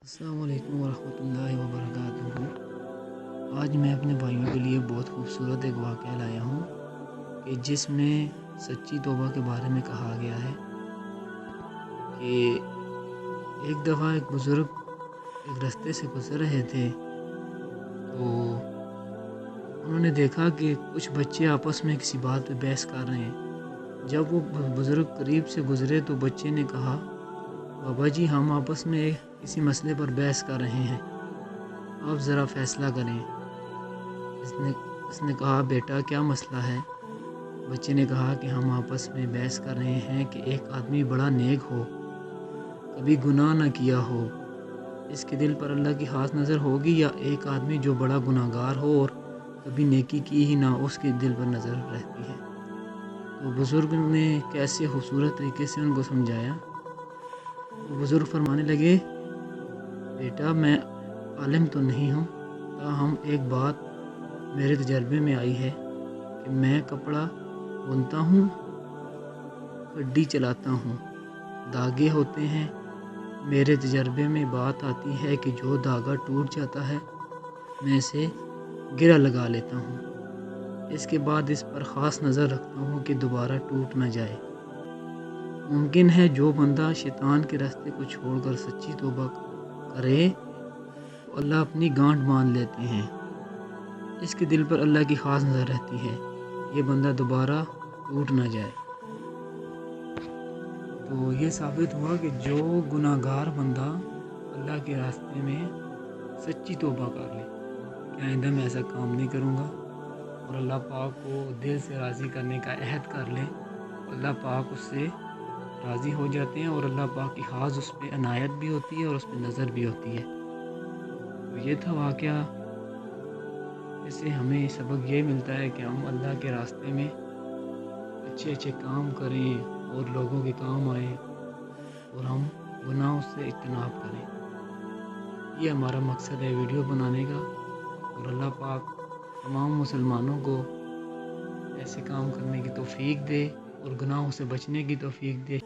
السلام علیکم ورحمۃ اللہ وبرکاتہ۔ آج میں اپنے بھائیوں کے لیے بہت خوبصورت ایک واقعہ لایا ہوں کہ جس میں سچی توبہ کے بارے میں کہا گیا ہے کہ ایک دفعہ ایک بزرگ ایک راستے سے گزر رہے تھے تو انہوں نے دیکھا کہ کچھ بچے آپس میں کسی بات پہ بحث کر رہے ہیں۔ جب وہ بزرگ قریب سے گزرے تو بچے نے کہا، بابا جی ہم آپس میں کسی مسئلے پر بحث کر رہے ہیں، آپ ذرا فیصلہ کریں۔ اس نے کہا، بیٹا کیا مسئلہ ہے؟ بچے نے کہا کہ ہم آپس میں بحث کر رہے ہیں کہ ایک آدمی بڑا نیک ہو، کبھی گناہ نہ کیا ہو، اس کے دل پر اللہ کی خاص نظر ہوگی، یا ایک آدمی جو بڑا گناہ گار ہو اور کبھی نیکی کی ہی نہ، اس کے دل پر نظر رہتی ہے۔ تو بزرگ نے کیسے خوبصورت طریقے سے ان کو سمجھایا۔ وہ بزرگ فرمانے لگے، بیٹا میں عالم تو نہیں ہوں، تاہم ایک بات میرے تجربے میں آئی ہے کہ میں کپڑا بنتا ہوں، گڈی چلاتا ہوں، دھاگے ہوتے ہیں، میرے تجربے میں بات آتی ہے کہ جو دھاگا ٹوٹ جاتا ہے میں اسے گرہ لگا لیتا ہوں، اس کے بعد اس پر خاص نظر رکھتا ہوں کہ دوبارہ ٹوٹ نہ جائے۔ ممکن ہے جو بندہ شیطان کے راستے کو چھوڑ کر سچی توبہ کرے تو اللہ اپنی گانٹھ باندھ لیتے ہیں، اس کے دل پر اللہ کی خاص نظر رہتی ہے، یہ بندہ دوبارہ ٹوٹ نہ جائے۔ تو یہ ثابت ہوا کہ جو گناہ گار بندہ اللہ کے راستے میں سچی توبہ کر لے کہ آئندہ میں ایسا کام نہیں کروں گا، اور اللہ پاک کو دل سے راضی کرنے کا عہد کر لے، اللہ پاک اس سے راضی ہو جاتے ہیں اور اللہ پاک کی خاص اس پہ عنایت بھی ہوتی ہے اور اس پہ نظر بھی ہوتی ہے۔ تو یہ تھا واقعہ، اس سے ہمیں سبق یہ ملتا ہے کہ ہم اللہ کے راستے میں اچھے اچھے کام کریں اور لوگوں کے کام آئیں، اور ہم گناہوں سے اجتناب کریں۔ یہ ہمارا مقصد ہے ویڈیو بنانے کا، اور اللہ پاک تمام مسلمانوں کو ایسے کام کرنے کی توفیق دے اور گناہوں سے بچنے کی توفیق دے۔